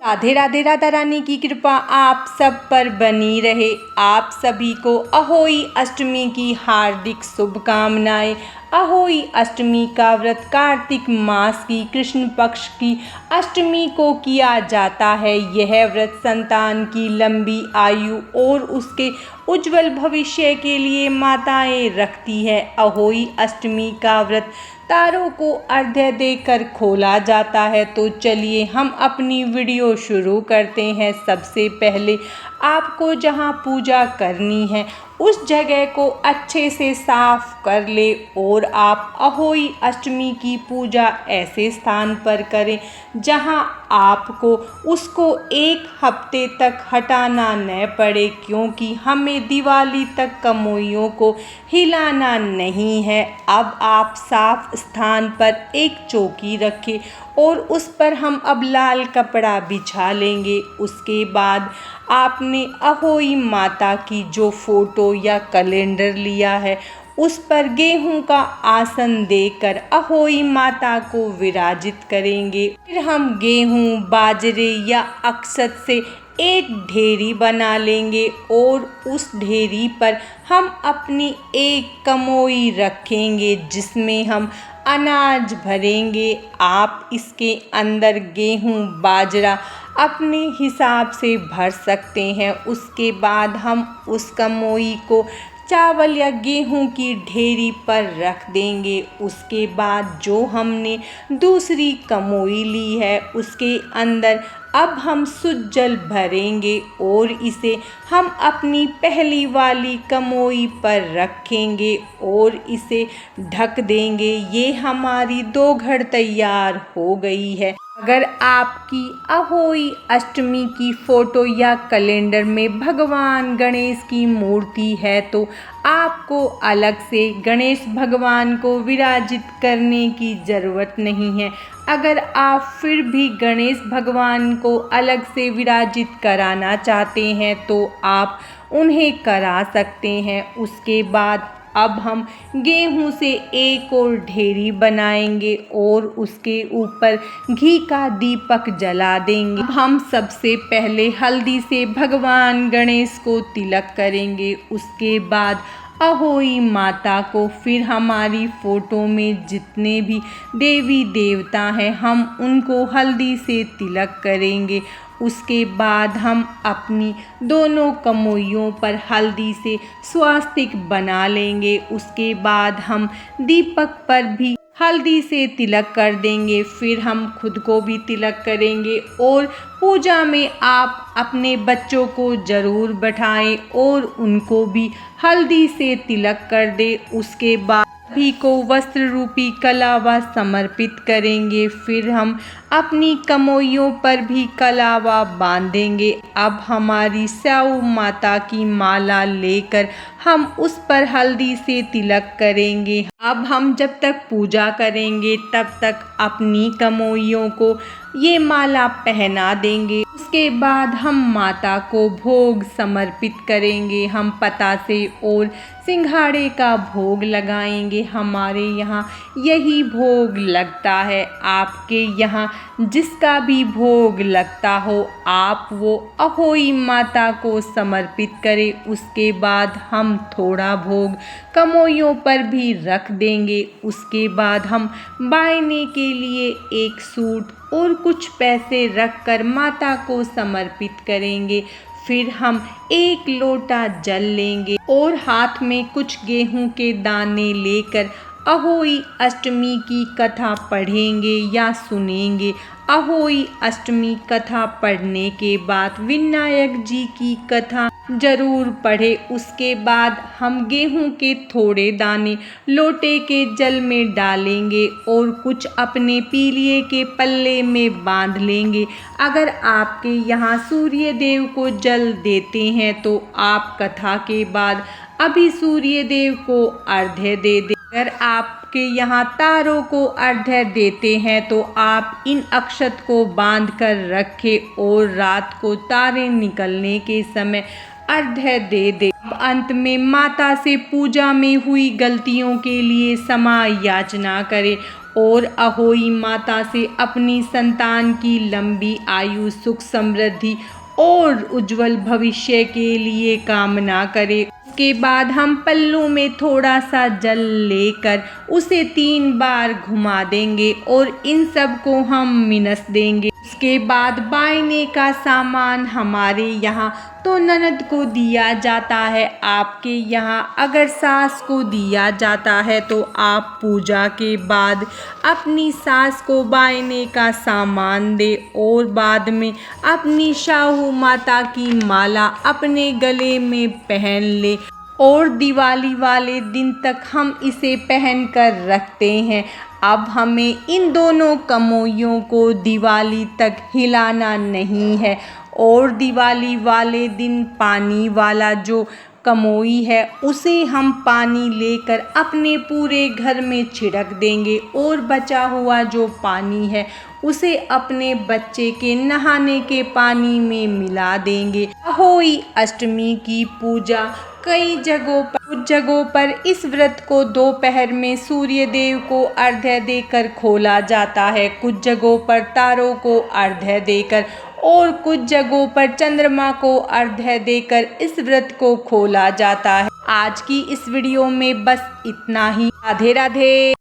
राधे राधे। राधा रानी की कृपा आप सब पर बनी रहे। आप सभी को अहोई अष्टमी की हार्दिक शुभकामनाएं। अहोई अष्टमी का व्रत कार्तिक मास की कृष्ण पक्ष की अष्टमी को किया जाता है। यह व्रत संतान की लंबी आयु और उसके उज्जवल भविष्य के लिए माताएं रखती है। अहोई अष्टमी का व्रत तारों को अर्घ्य देकर खोला जाता है। तो चलिए हम अपनी वीडियो शुरू करते हैं। सबसे पहले आपको जहां पूजा करनी है उस जगह को अच्छे से साफ कर ले और आप अहोई अष्टमी की पूजा ऐसे स्थान पर करें जहां आपको उसको एक हफ्ते तक हटाना न पड़े, क्योंकि हमें दिवाली तक कमोइयों को हिलाना नहीं है। अब आप साफ स्थान पर एक चौकी रखें और उस पर हम अब लाल कपड़ा बिछा लेंगे। उसके बाद आपने अहोई माता की जो फोटो या कैलेंडर लिया है उस पर गेहूं का आसन देकर अहोई माता को विराजित करेंगे। फिर हम गेहूं, बाजरे या अक्षत से एक ढेरी बना लेंगे और उस ढेरी पर हम अपनी एक कमोई रखेंगे जिसमें हम अनाज भरेंगे। आप इसके अंदर गेहूं, बाजरा अपने हिसाब से भर सकते हैं। उसके बाद हम उस कमोई को चावल या गेहूं की ढेरी पर रख देंगे। उसके बाद जो हमने दूसरी कमोई ली है उसके अंदर अब हम शुद्ध जल भरेंगे और इसे हम अपनी पहली वाली कमोई पर रखेंगे और इसे ढक देंगे। ये हमारी 2 घड़ तैयार हो गई है। अगर आपकी अहोई अष्टमी की फोटो या कैलेंडर में भगवान गणेश की मूर्ति है तो आपको अलग से गणेश भगवान को विराजित करने की ज़रूरत नहीं है। अगर आप फिर भी गणेश भगवान को अलग से विराजित कराना चाहते हैं तो आप उन्हें करा सकते हैं। उसके बाद अब हम गेहूं से एक और ढेरी बनाएंगे और उसके ऊपर घी का दीपक जला देंगे। अब हम सबसे पहले हल्दी से भगवान गणेश को तिलक करेंगे। उसके बाद अहोई माता को, फिर हमारी फ़ोटो में जितने भी देवी देवता हैं हम उनको हल्दी से तिलक करेंगे। उसके बाद हम अपनी दोनों कमोइयों पर हल्दी से स्वास्तिक बना लेंगे। उसके बाद हम दीपक पर भी हल्दी से तिलक कर देंगे। फिर हम खुद को भी तिलक करेंगे और पूजा में आप अपने बच्चों को ज़रूर बैठाएं और उनको भी हल्दी से तिलक कर दें। उसके बाद सभी को वस्त्र रूपी कलावा समर्पित करेंगे। फिर हम अपनी कमोइयों पर भी कलावा बांधेंगे। अब हमारी स्याऊ माता की माला लेकर हम उस पर हल्दी से तिलक करेंगे। अब हम जब तक पूजा करेंगे तब तक अपनी कमोइयों को ये माला पहना देंगे। उसके बाद हम माता को भोग समर्पित करेंगे। हम पतासे और सिंघाड़े का भोग लगाएंगे। हमारे यहाँ यही भोग लगता है। आपके यहाँ जिसका भी भोग लगता हो आप वो अहोई माता को समर्पित करें। उसके बाद हम थोड़ा भोग कमोइयों पर भी रख देंगे। उसके बाद हम बायने के लिए एक सूट और कुछ पैसे रखकर माता को समर्पित करेंगे। फिर हम एक लोटा जल लेंगे और हाथ में कुछ गेहूं के दाने लेकर अहोई अष्टमी की कथा पढ़ेंगे या सुनेंगे। अहोई अष्टमी कथा पढ़ने के बाद विनायक जी की कथा जरूर पढ़े। उसके बाद हम गेहूं के थोड़े दाने लोटे के जल में डालेंगे और कुछ अपने पीलिए के पल्ले में बांध लेंगे। अगर आपके यहाँ सूर्य देव को जल देते हैं तो आप कथा के बाद अभी सूर्य देव को अर्घ्य दे दें। अगर आपके यहाँ तारों को अर्घ्य देते हैं तो आप इन अक्षत को बांध कर रखें और रात को तारे निकलने के समय अर्घ्य दे दे। अंत में माता से पूजा में हुई गलतियों के लिए क्षमा याचना करें और अहोई माता से अपनी संतान की लंबी आयु, सुख, समृद्धि और उज्जवल भविष्य के लिए कामना करें। उसके बाद हम पल्लू में थोड़ा सा जल लेकर उसे 3 बार घुमा देंगे और इन सब को हम मिनस देंगे। उसके बाद बायने का सामान हमारे यहाँ तो ननद को दिया जाता है, आपके यहाँ अगर सास को दिया जाता है तो आप पूजा के बाद अपनी सास को बायने का सामान दे और बाद में अपनी शाहू माता की माला अपने गले में पहन ले और दिवाली वाले दिन तक हम इसे पहन कर रखते हैं। अब हमें इन दोनों कमोइयों को दिवाली तक हिलाना नहीं है और दिवाली वाले दिन पानी वाला जो कमोई है उसे हम पानी लेकर अपने पूरे घर में छिड़क देंगे और बचा हुआ जो पानी है उसे अपने बच्चे के नहाने के पानी में मिला देंगे। अहोई अष्टमी की पूजा कुछ जगहों पर इस व्रत को दोपहर में सूर्य देव को अर्घ्य देकर खोला जाता है, कुछ जगहों पर तारों को अर्घ्य देकर और कुछ जगहों पर चंद्रमा को अर्घ्य देकर इस व्रत को खोला जाता है। आज की इस वीडियो में बस इतना ही। राधे राधे।